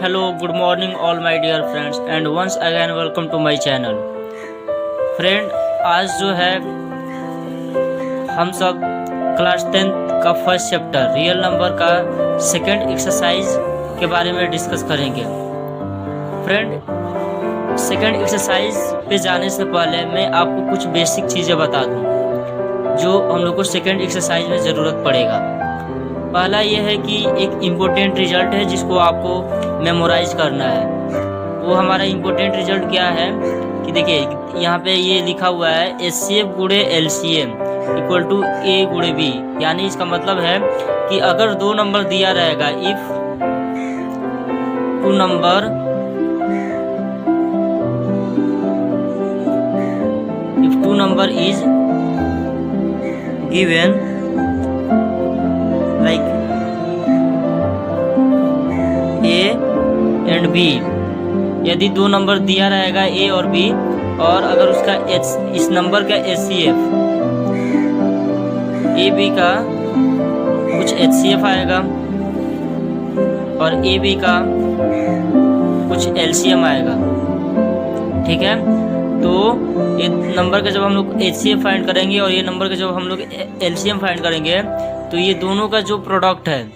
hello, good morning all my dear friends and once again welcome to my channel। Friend, आज जो है हम सब क्लास 10th का फर्स्ट चैप्टर रियल नंबर का सेकंड एक्सरसाइज के बारे में डिस्कस करेंगे। फ्रेंड, सेकंड एक्सरसाइज पे जाने से पहले मैं आपको कुछ बेसिक चीज़ें बता दूं जो हम लोग को सेकंड एक्सरसाइज में ज़रूरत पड़ेगा। पहला ये है कि एक इम्पोर्टेंट रिजल्ट है जिसको आपको मेमोराइज करना है। वो हमारा इम्पोर्टेंट रिजल्ट क्या है कि देखिए यहाँ पे ये लिखा हुआ है HCF गुणे LCM इक्वल टू A गुणे B। यानी इसका मतलब है कि अगर दो नंबर दिया रहेगा, if two number is given like A and B, यदि दो नंबर दिया रहेगा A और B और अगर उसका इस नंबर का HCF AB का कुछ HCF आएगा और AB का कुछ LCM आएगा, ठीक है। तो ये नंबर का जब हम लोग HCF फाइंड करेंगे और ये नंबर का जब हम लोग LCM फाइंड करेंगे तो ये दोनों का जो प्रोडक्ट है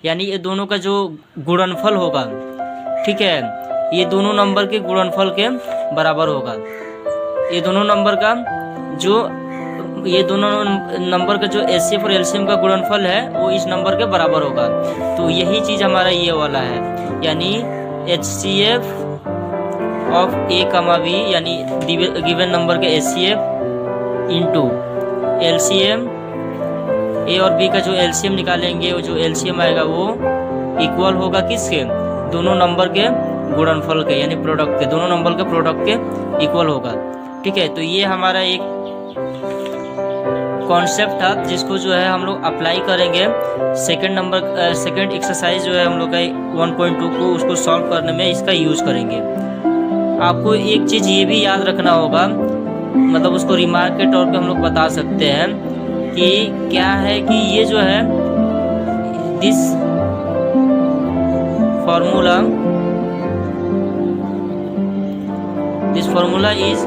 यानी ये दोनों का जो गुणनफल होगा, ठीक है, ये दोनों नंबर के गुणनफल के बराबर होगा। ये दोनों नंबर का जो HCF और LCM का गुणनफल है वो इस नंबर के बराबर होगा। तो यही चीज़ हमारा ये वाला है, यानी HCF ऑफ A, B यानी गिवन नंबर के HCF इंटू LCM, A और B का जो LCM निकालेंगे, वो जो LCM आएगा वो इक्वल होगा किसके, दोनों नंबर के गुणनफल के, यानी प्रोडक्ट के, दोनों नंबर के प्रोडक्ट के इक्वल होगा, ठीक है। तो ये हमारा एक कॉन्सेप्ट था जिसको जो है हम लोग अप्लाई करेंगे सेकंड एक्सरसाइज जो है हम लोग का 1.2 को उसको सॉल्व करने में इसका यूज करेंगे। आपको एक चीज़ ये भी याद रखना होगा, मतलब उसको रिमार्क के तौर पे हम लोग बता सकते हैं कि क्या है कि ये जो है this formula is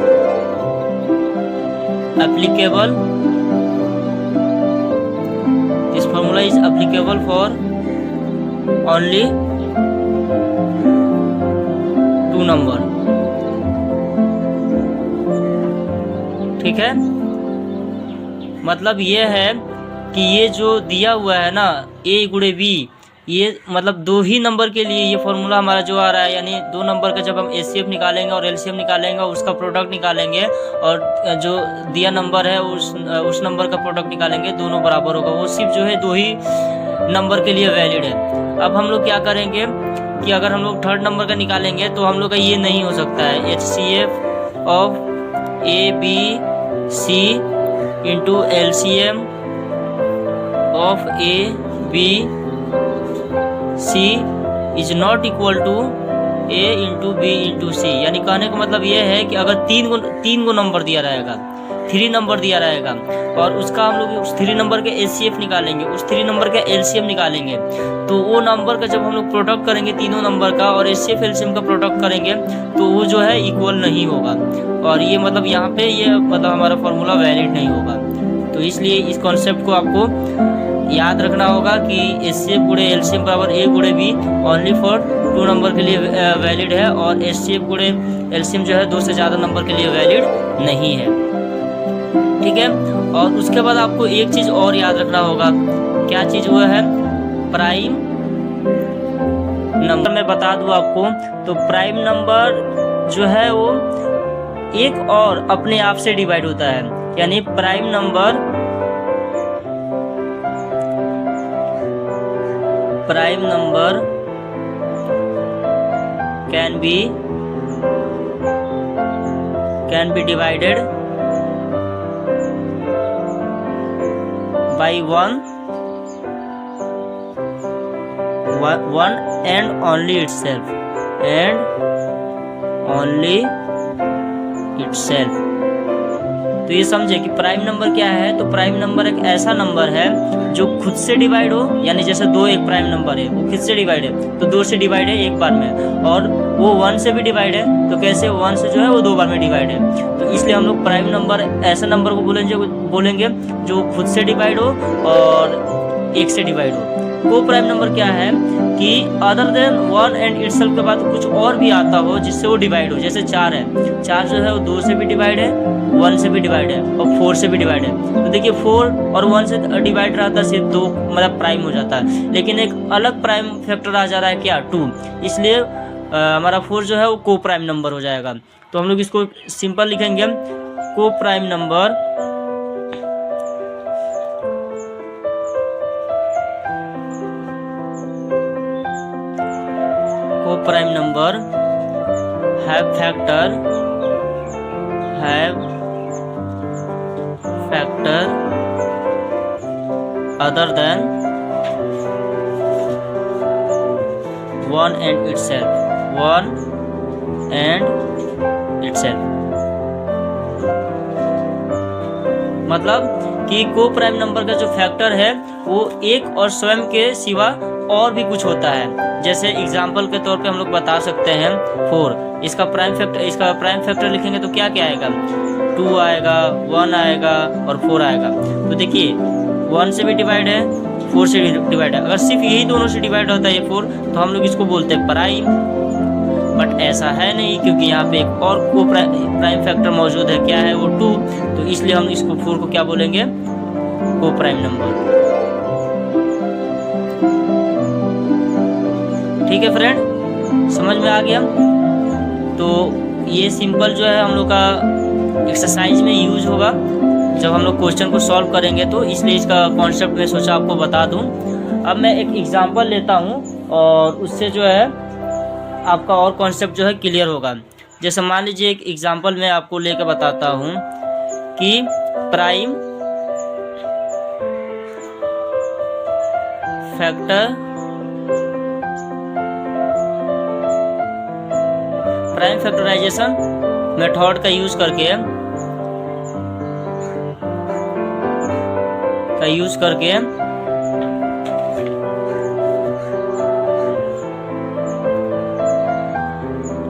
applicable for only two number, ठीक है। मतलब ये है कि ये जो दिया हुआ है ना A गुणे B, ये मतलब दो ही नंबर के लिए ये फॉर्मूला हमारा जो आ रहा है, यानी दो नंबर का जब हम HCF निकालेंगे और LCM निकालेंगे और उसका प्रोडक्ट निकालेंगे और जो दिया नंबर है उस नंबर का प्रोडक्ट निकालेंगे, दोनों बराबर होगा। वो सिर्फ जो है दो ही नंबर के लिए वैलिड है। अब हम लोग क्या करेंगे कि अगर हम लोग थर्ड नंबर का निकालेंगे तो हम लोग का ये नहीं हो सकता है HCF of A B C into LCM of A B C is not equal to A into B into C। यानी कहने का मतलब ये है कि अगर तीन गो नंबर दिया रहेगा, 3 नंबर दिया रहेगा और उसका हम लोग उस 3 नंबर के HCF निकालेंगे, उस 3 नंबर का LCM निकालेंगे, तो वो नंबर का जब हम लोग प्रोडक्ट करेंगे तीनों नंबर का और HCF LCM का प्रोडक्ट करेंगे तो वो जो है इक्वल नहीं होगा। और ये मतलब यहाँ पे ये मतलब हमारा फॉर्मूला वैलिड नहीं होगा। तो इसलिए इस कॉन्सेप्ट को आपको याद रखना होगा कि HCF गुणे LCM बराबर A गुणे B ओनली फॉर 2 नंबर के लिए वैलिड है और HCF गुणे LCM जो है 2 से ज़्यादा नंबर के लिए वैलिड नहीं है, ठीक है। और उसके बाद आपको एक चीज़ और याद रखना होगा, क्या चीज़ वो है, प्राइम नंबर। मैं बता दूँ आपको, तो प्राइम नंबर जो है वो एक और अपने आप से डिवाइड होता है, यानी prime number can be divided by one and only itself, तो ये समझे कि प्राइम नंबर क्या है। तो प्राइम नंबर एक ऐसा नंबर है जो खुद से डिवाइड हो, यानी जैसे 2 एक प्राइम नंबर है, वो खुद से डिवाइड है तो 2 से डिवाइड है एक बार में, और वो 1 से भी डिवाइड है तो कैसे 1 से जो है वो 2 बार में डिवाइड है। तो इसलिए हम लोग प्राइम नंबर ऐसे नंबर को बोलेंगे जो खुद से डिवाइड हो और 1 से डिवाइड हो। को प्राइम नंबर क्या है कि अदर देन 1 एंड इटसेल्फ के बाद कुछ और भी आता हो जिससे वो डिवाइड हो। जैसे 4 है, 4 जो है वो 2 से भी डिवाइड है, 1 से भी डिवाइड है और 4 से भी डिवाइड है। तो देखिए 4 और 1 से डिवाइड रहता है सिर्फ 2, मतलब प्राइम हो जाता है। लेकिन एक अलग प्राइम फैक्टर आ जा रहा है क्या, 2, इसलिए हमारा 4 जो है वो को प्राइम नंबर हो जाएगा। तो हम लोग इसको सिंपल लिखेंगे हम, को prime number prime number have factor other than 1 and itself। मतलब कि को प्राइम नंबर का जो फैक्टर है वो एक और स्वयं के सिवा और भी कुछ होता है। जैसे एग्जाम्पल के तौर पे हम लोग बता सकते हैं 4, इसका प्राइम फैक्टर लिखेंगे तो क्या क्या आएगा, 2 आएगा, 1 आएगा और 4 आएगा। तो देखिए 1 से भी डिवाइड है, 4 से डिवाइड है। अगर सिर्फ यही दोनों से डिवाइड होता है ये 4 तो हम लोग इसको बोलते हैं प्राइम, बट ऐसा है नहीं क्योंकि यहाँ पे एक और को प्राइम फैक्टर मौजूद है, क्या है वो 2। तो इसलिए हम इसको 4 को क्या बोलेंगे, को प्राइम नंबर। ठीक है फ्रेंड, समझ में आ गया। तो ये सिंपल जो है हम लोग का एक्सरसाइज में यूज होगा जब हम लोग क्वेश्चन को सॉल्व करेंगे, तो इसलिए इसका कॉन्सेप्ट मैं सोचा आपको बता दूं। अब मैं एक एग्जांपल लेता हूं और उससे जो है आपका और कॉन्सेप्ट जो है क्लियर होगा। जैसे मान लीजिए एक एग्जांपल मैं आपको लेकर बताता हूं कि प्राइम फैक्टराइजेशन मेथड का यूज करके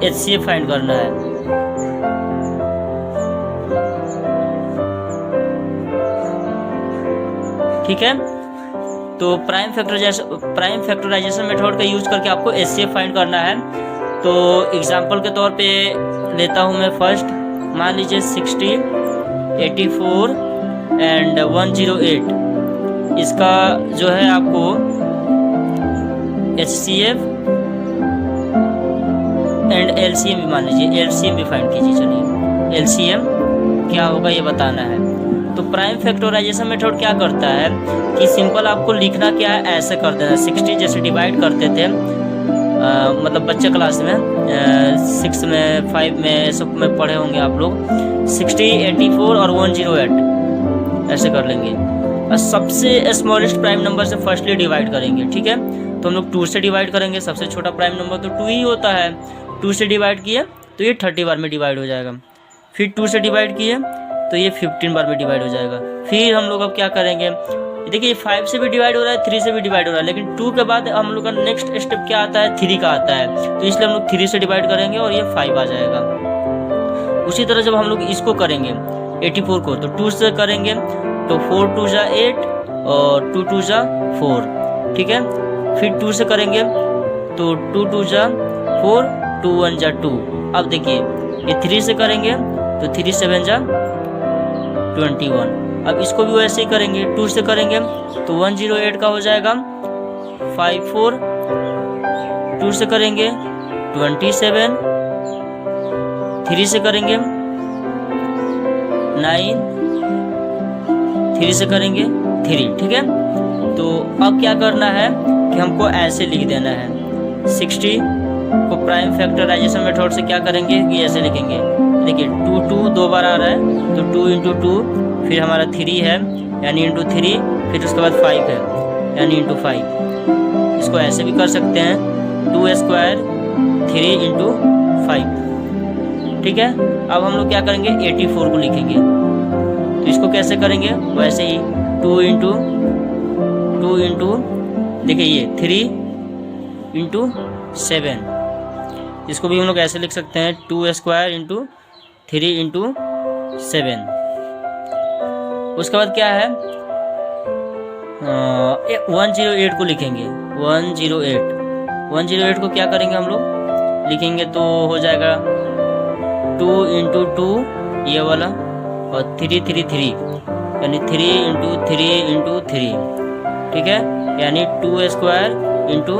HCF फाइंड करना है। ठीक है, तो प्राइम फैक्टराइजेशन मेथड का यूज करके आपको HCF फाइंड करना है। तो एग्जांपल के तौर पे लेता हूं मैं फर्स्ट, मान लीजिए 60, 84 एंड 108, इसका जो है आपको HCF एंड LCM भी मान लीजिए, LCM भी फाइंड कीजिए। चलिए LCM क्या होगा ये बताना है। तो प्राइम फैक्टराइजेशन मेथड क्या करता है कि सिंपल आपको लिखना क्या है, ऐसे कर देना। 60 जैसे डिवाइड करते थे मतलब बच्चे क्लास में 6 में 5 में सब में पढ़े होंगे आप लोग, 60, 84 और 108 ऐसे कर लेंगे और सबसे स्मॉलेस्ट प्राइम नंबर से फर्स्टली डिवाइड करेंगे। ठीक है, तो हम लोग 2 से डिवाइड करेंगे, सबसे छोटा प्राइम नंबर तो 2 ही होता है। 2 से डिवाइड किए तो ये 30 बार में डिवाइड हो जाएगा। फिर 2 से डिवाइड किए तो ये 15 बार में डिवाइड हो जाएगा। फिर हम लोग अब क्या करेंगे, देखिए 5 से भी डिवाइड हो रहा है, 3 से भी डिवाइड हो रहा है, लेकिन 2 के बाद हम लोग का नेक्स्ट स्टेप क्या आता है, 3 का आता है। तो इसलिए हम लोग 3 से डिवाइड करेंगे और ये 5 आ जाएगा। उसी तरह जब हम लोग इसको करेंगे 84 को, तो 2 से करेंगे तो 4 2 जा 8 और 2 2 जा 4। ठीक है, फिर 2 से करेंगे तो 2 2 जा 4, 2 1 जा 2। अब देखिए ये 3 से करेंगे तो 3 7 जा 21। अब इसको भी वैसे ही करेंगे, 2 से करेंगे तो 108 का हो जाएगा 54। 2 से करेंगे 27, 3 से करेंगे 9, 3 से करेंगे 3। ठीक है, तो अब क्या करना है कि हमको ऐसे लिख देना है। 60 को प्राइम फैक्टराइजेशन मेथड से क्या करेंगे कि ऐसे लिखेंगे। देखिए 2 2 2 बार आ रहा है तो 2 इंटू 2, फिर हमारा 3 है यानी इंटू 3, फिर उसके बाद 5 है यानी इंटू 5। इसको ऐसे भी कर सकते हैं 2 स्क्वायर 3 इंटू 5। ठीक है, अब हम लोग क्या करेंगे 84 को लिखेंगे। तो इसको कैसे करेंगे, वैसे ही 2 इंटू देखिए ये 3 इंटू 7, इसको भी हम लोग ऐसे लिख सकते हैं 2 स्क्वायर इंटू 3 इंटू 7। उसके बाद क्या है 108 को लिखेंगे, 108 को क्या करेंगे हम लोग लिखेंगे तो हो जाएगा 2 इंटू 2 ये वाला और 3 3 3 यानी 3 इंटू 3 इंटू 3, ठीक है, यानी 2 square into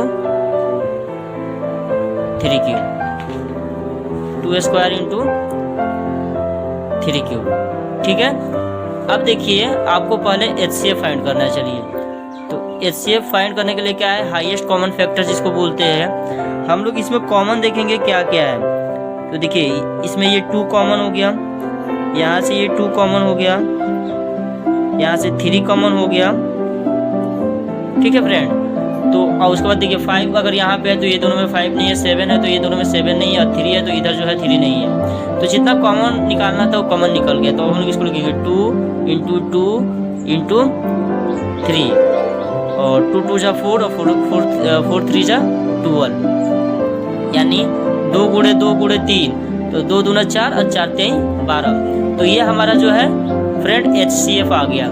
3 cube, 2 square into 3 cube, ठीक है। अब देखिए आपको पहले HCF फाइंड करना है। चलिए तो HCF फाइंड करने के लिए क्या है, हाईएस्ट कॉमन फैक्टर जिसको बोलते हैं हम लोग। इसमें कॉमन देखेंगे क्या क्या है, तो देखिए इसमें ये 2 कॉमन हो गया, यहाँ से ये 2 कॉमन हो गया, यहाँ से 3 कॉमन हो गया, ठीक है फ्रेंड। तो और उसके बाद देखिए 5 अगर यहाँ पे है तो ये दोनों में 5 नहीं है, 7 है तो ये दोनों में 7 नहीं है, और 3 है तो इधर जो है 3 नहीं है। तो जितना कॉमन निकालना था वो कॉमन निकल गया। तो हम लोग इसको लिखेंगे 2 इंटू 2 इंटू 3 और 2 2 जा 4 और 4 3 जा 12, यानी 2 गुणे 2 गुणे 3 तो 2 दूना 4 और 4 3 12। तो ये हमारा जो है फ्रेंड HCF आ गया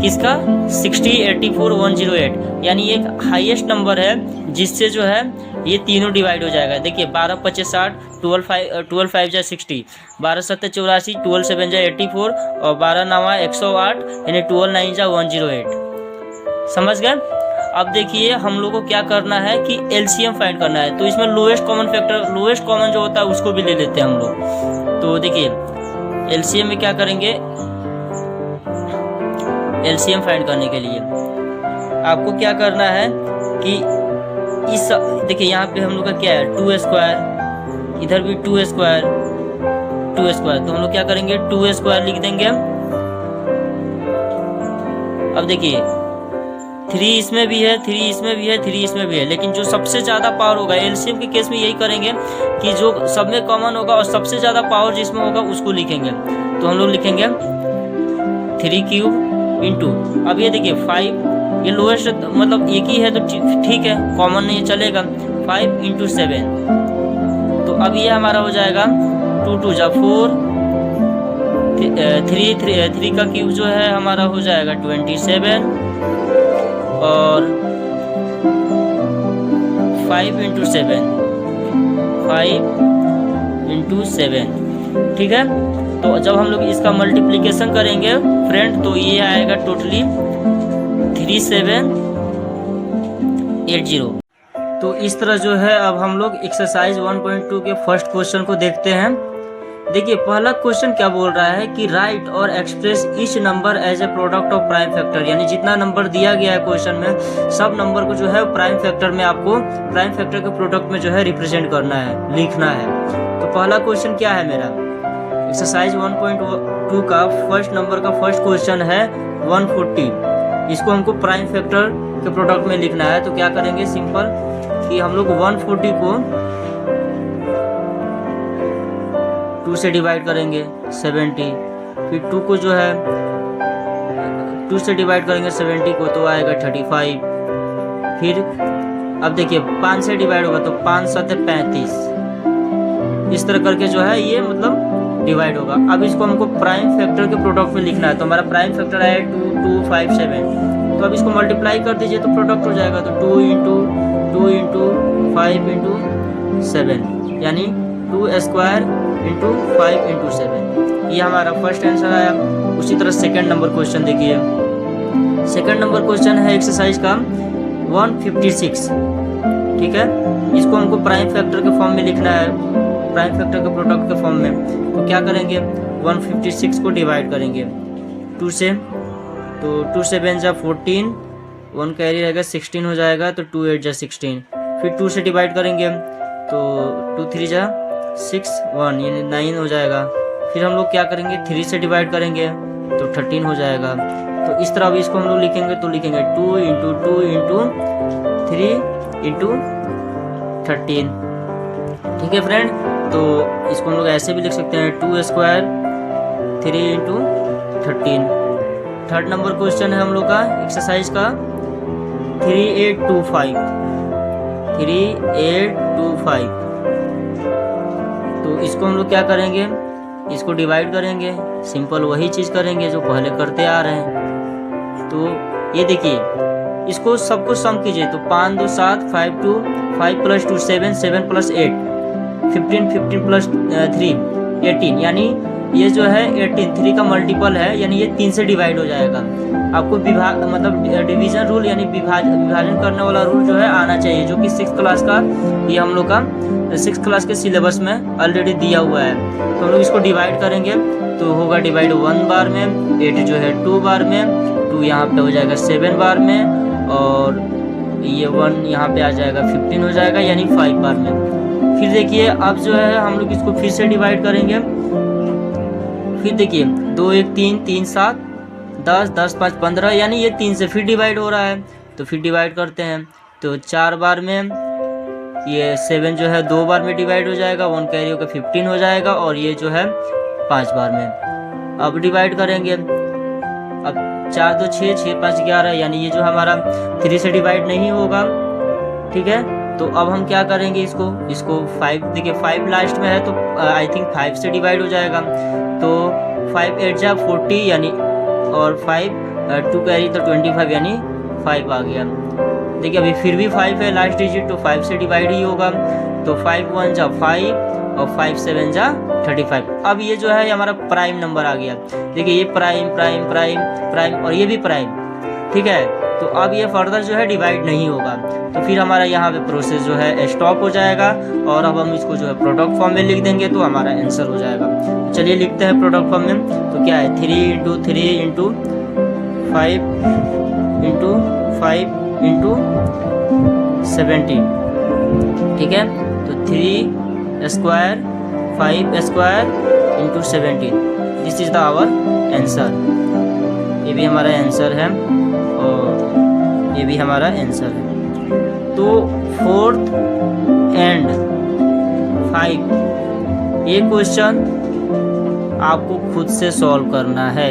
किसका, 60 84 108, यानी एक हाईएस्ट नंबर है जिससे जो है ये तीनों डिवाइड हो जाएगा। देखिए 12 25 60, 12 5 जा 60, 12 7 84, 12 7 जा 84 और 12 9 108, यानी 12 9 जा 108। समझ गए। अब देखिए हम लोग को क्या करना है कि LCM फाइंड करना है। तो इसमें lowest common factor, lowest common जो होता है उसको भी ले लेते हैं हम लोग। तो देखिए LCM में क्या करेंगे, LCM फाइंड करने के लिए आपको क्या करना है कि इस देखिए यहाँ पे हम लोग का क्या है 2 स्क्वायर, इधर भी 2 स्क्वायर, तो हम लोग क्या करेंगे 2 स्क्वायर लिख देंगे। अब देखिए 3 इसमें भी है, 3 इसमें भी है, 3 इसमें भी है, लेकिन जो सबसे ज़्यादा पावर होगा LCM के केस में यही करेंगे कि जो सब में कॉमन होगा और सबसे ज़्यादा पावर जिसमें होगा उसको लिखेंगे। तो हम लोग लिखेंगे 3 क्यूब इंटू, अब ये देखिए 5, ये लोएस्ट मतलब एक ही है तो ठीक है, कॉमन नहीं चलेगा, 5 इंटू 7। तो अब ये हमारा हो जाएगा 2 2 जा 4, 3 का क्यूब जो है हमारा हो जाएगा 27 और 5 इंटू 7, ठीक है। तो जब हम लोग इसका मल्टीप्लिकेशन करेंगे फ्रेंड तो ये आएगा टोटली 3780। तो इस तरह जो है अब हम लोग एक्सरसाइज 1.2 के फर्स्ट क्वेश्चन को देखते हैं। देखिए पहला क्वेश्चन क्या बोल रहा है कि राइट और express each number as a product of prime factor, यानी जितना नंबर दिया गया है क्वेश्चन में सब नंबर को जो है प्राइम फैक्टर में आपको प्राइम फैक्टर के प्रोडक्ट में जो है रिप्रेजेंट करना है, लिखना है। तो पहला क्वेश्चन क्या है मेरा, एक्सरसाइज 1.2 का फर्स्ट नंबर का फर्स्ट क्वेश्चन है 140, इसको हमको प्राइम फैक्टर के प्रोडक्ट में लिखना है। तो क्या करेंगे सिंपल कि हम लोग 140 को 2 से डिवाइड करेंगे 70, फिर 2 को जो है 2 से डिवाइड करेंगे 70 को तो आएगा 35, फिर अब देखिए 5 से डिवाइड होगा तो 5 7 35, इस तरह करके जो है ये मतलब डिवाइड होगा। अब इसको हमको प्राइम फैक्टर के प्रोडक्ट में लिखना है। तो हमारा प्राइम फैक्टर है 2257, तो अब इसको मल्टीप्लाई कर दीजिए तो प्रोडक्ट हो जाएगा। तो 2 इंटू 5 इंटू 7, यानी 2 स्क्वायर इंटू 5 इंटू 7, ये हमारा फर्स्ट आंसर आया। उसी तरह सेकेंड नंबर क्वेश्चन देखिए, सेकेंड नंबर क्वेश्चन है एक्सरसाइज का 156, ठीक है। इसको हमको प्राइम फैक्टर के फॉर्म में लिखना है, प्राइम फैक्टर के प्रोडक्ट के फॉर्म में। तो क्या करेंगे 156 को डिवाइड करेंगे 2 से, तो 2 7 जा 14, 1 कैरी रहेगा 16 हो जाएगा, तो 2 8 जा 16, फिर 2 से डिवाइड करेंगे तो 2 3 जा 6 1, यानी 9 हो जाएगा। फिर हम लोग क्या करेंगे 3 से डिवाइड करेंगे तो 13 हो जाएगा। तो इस तरह अब इसको हम लोग लिखेंगे तो लिखेंगे 2 इंटू 3 इंटू 13, ठीक है फ्रेंड। तो इसको हम लोग ऐसे भी लिख सकते हैं 2 square 3 into 13। Third number question है हम लोग का एक्सरसाइज का 3825। तो इसको हम लोग क्या करेंगे, इसको डिवाइड करेंगे, सिंपल वही चीज़ करेंगे जो पहले करते आ रहे हैं। तो ये देखिए, इसको सबको सम कीजिए तो 5 2 7, 5 2, 5 + 2 7, 7 + 8 15, 15 + 3 18, यानी ये जो है 18 3 का मल्टीपल है, यानी ये 3 से डिवाइड हो जाएगा। आपको मतलब डिवीजन रूल यानी विभाजन करने वाला रूल जो है आना चाहिए, जो कि 6th क्लास का ये हम लोग का 6th क्लास के सिलेबस में ऑलरेडी दिया हुआ है। तो हम लोग इसको डिवाइड करेंगे तो होगा डिवाइड 1 बार में, 8 जो है 2 बार में, 2 यहाँ पे हो जाएगा 7 बार में, और ये 1 यहाँ पे आ जाएगा 15 हो जाएगा, यानी 5 बार में। फिर देखिए अब जो है हम लोग इसको फिर से डिवाइड करेंगे। फिर देखिए 2 1 3, 3 7 10, 10 5 15, यानी ये 3 से फिर डिवाइड हो रहा है। तो फिर डिवाइड करते हैं तो 4 बार में, ये 7 जो है 2 बार में डिवाइड हो जाएगा, 1 कैरी होकर 15 हो जाएगा, और ये जो है 5 बार में। अब डिवाइड करेंगे, अब 4 2 6, 6 5 11, यानी ये जो हमारा 3 से डिवाइड नहीं होगा। ठीक है, तो अब हम क्या करेंगे, इसको 5, देखिए 5 लास्ट में है तो आई थिंक 5 से डिवाइड हो जाएगा। तो 5 8 जा 40, यानी और 5 2 कैरी तो 25, यानी 5 आ गया। देखिए अभी फिर भी 5 है लास्ट डिजिट, तो 5 से डिवाइड ही होगा। तो 5 1 जा 5 और 5 7 जा 35। अब ये जो है हमारा प्राइम नंबर आ गया। देखिए ये प्राइम प्राइम प्राइम प्राइम और ये भी प्राइम। ठीक है, तो अब ये फर्दर जो है डिवाइड नहीं होगा, तो फिर हमारा यहाँ पे प्रोसेस जो है स्टॉप हो जाएगा, और अब हम इसको जो है प्रोडक्ट फॉर्म में लिख देंगे तो हमारा आंसर हो जाएगा। तो चलिए लिखते हैं प्रोडक्ट फॉर्म में। तो क्या है 3 × 3 × 5 × 5 × 70। ठीक है, तो 3 square 5 square × 70, this is the our answer. ये भी हमारा आंसर है और ये भी हमारा आंसर है। तो 4th एंड 5 ये क्वेश्चन आपको खुद से सॉल्व करना है।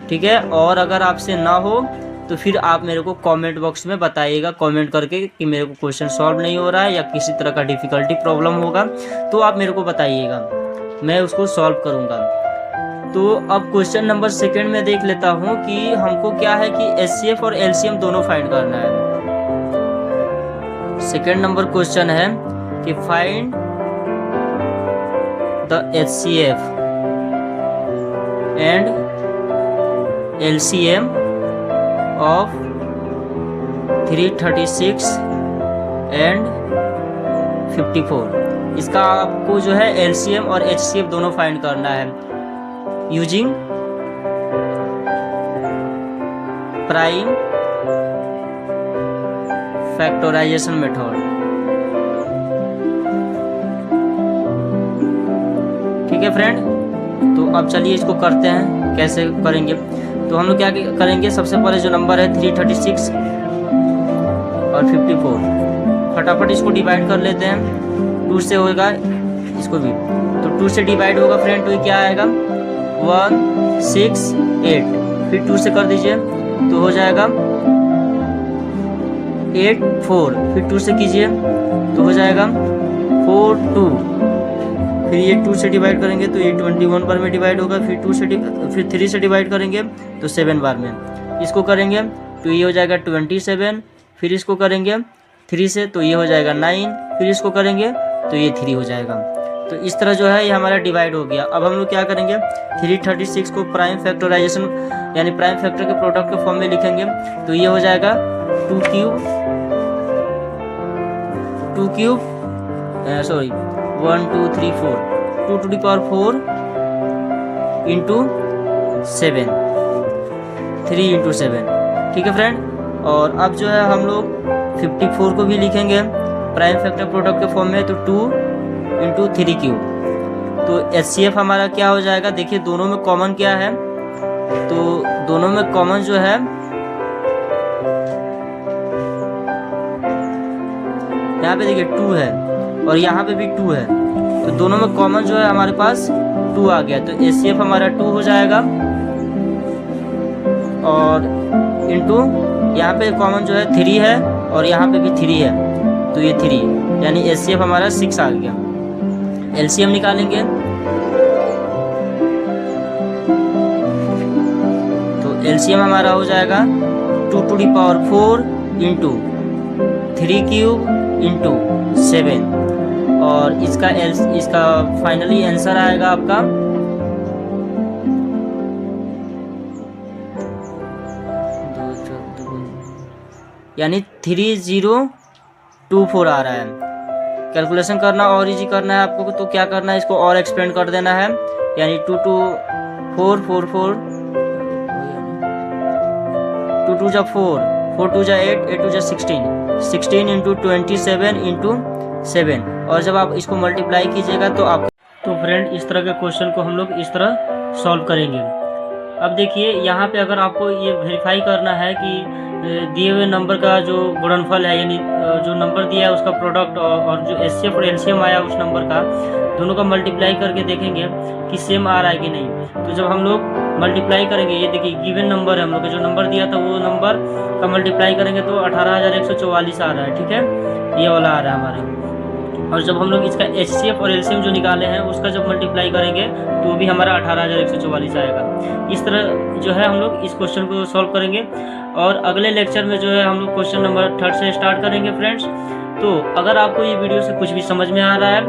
ठीक है, और अगर आपसे ना हो तो फिर आप मेरे को कमेंट बॉक्स में बताइएगा, कमेंट करके कि मेरे को क्वेश्चन सॉल्व नहीं हो रहा है या किसी तरह का डिफ़िकल्टी प्रॉब्लम होगा तो आप मेरे को बताइएगा, मैं उसको सॉल्व करूँगा। तो अब क्वेश्चन नंबर 2 में देख लेता हूँ कि हमको क्या है कि HCF और LCM दोनों फाइंड करना है। 2nd नंबर क्वेश्चन है कि find the HCF and LCM of 336 and 54। इसका आपको जो है LCM और HCF दोनों फाइंड करना है यूजिंग प्राइम फैक्टराइजेशन मेथड। ठीक है फ्रेंड, तो अब चलिए इसको करते हैं, कैसे करेंगे। तो हम लोग क्या करेंगे, सबसे पहले जो नंबर है 336 और 54, फटाफट इसको डिवाइड कर लेते हैं। 2 से होगा इसको भी, तो 2 से डिवाइड होगा फ्रेंड, तो क्या आएगा 1 6 8, फिर 2 से कर दीजिए तो हो जाएगा 8 4, फिर 2 से कीजिए तो हो जाएगा 4 2, फिर ये 2 से डिवाइड करेंगे तो ये 21 बार में डिवाइड होगा, फिर 3 से डिवाइड करेंगे तो 7 बार में। इसको करेंगे तो ये हो जाएगा 27, फिर इसको करेंगे 3 से तो ये हो जाएगा 9, फिर इसको करेंगे तो ये 3 हो जाएगा। तो इस तरह जो है ये हमारा डिवाइड हो गया। अब हम लोग क्या करेंगे, 336 को प्राइम फैक्टराइजेशन यानी प्राइम फैक्टर के प्रोडक्ट के फॉर्म में लिखेंगे तो ये हो जाएगा 2 cube 1 2 3 4 2 to the power 4 into 7 3 into 7। ठीक है फ्रेंड, और अब जो है हम लोग 54 को भी लिखेंगे प्राइम फैक्टर प्रोडक्ट के फॉर्म में, तो 2 into 3 क्यूब। तो HCF हमारा क्या हो जाएगा, देखिए दोनों में कॉमन क्या है, तो दोनों में कॉमन जो है यहाँ पे देखिए 2 है और यहाँ पे भी 2 है, तो दोनों में कॉमन जो है हमारे पास 2 आ गया, तो HCF हमारा 2 हो जाएगा और इंटू यहाँ पे कॉमन जो है 3 है और यहाँ पे भी 3 है, तो ये 3 यानी HCF हमारा 6 आ गया। LCM निकालेंगे तो LCM हमारा हो जाएगा 2 to the power 4 into 3 cube into 7 और इसका फाइनली आंसर आएगा आपका यानी 3024 आ रहा है। कैलकुलेशन करना और इजी करना है आपको, तो क्या करना है, इसको और एक्सपेंड कर देना है, यानी 2 2 4 4 4 2 2 जा 4 4 2 जा 8 8 2 जा 16 16 इंटू 27 इंटू 7 और जब आप इसको मल्टीप्लाई कीजिएगा तो आप फ्रेंड इस तरह के क्वेश्चन को हम लोग इस तरह सॉल्व करेंगे। अब देखिए यहाँ पे अगर आपको ये वेरीफाई करना है कि दिए हुए नंबर का जो गुणनफल है, यानी जो नंबर दिया है उसका प्रोडक्ट और जो HCF और LCM आया उस नंबर का, दोनों का मल्टीप्लाई करके देखेंगे कि सेम आ रहा है कि नहीं। तो जब हम लोग मल्टीप्लाई करेंगे, ये देखिए गिवन नंबर है, हम लोग का जो नंबर दिया था वो नंबर का मल्टीप्लाई करेंगे तो 18,144 आ रहा है, ठीक है, ये वाला आ रहा है हमारे। और जब हम लोग इसका HCF और LCM जो निकाले हैं उसका जब मल्टीप्लाई करेंगे तो वो भी हमारा 18,144 आएगा। इस तरह जो है हम लोग इस क्वेश्चन को सॉल्व करेंगे और अगले लेक्चर में जो है हम लोग क्वेश्चन नंबर 3 से स्टार्ट करेंगे फ्रेंड्स। तो अगर आपको ये वीडियो से कुछ भी समझ में आ रहा है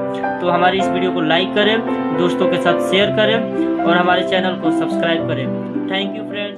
तो हमारी इस वीडियो को लाइक करें, दोस्तों के साथ शेयर करें और हमारे चैनल को सब्सक्राइब करें। Thank you friends.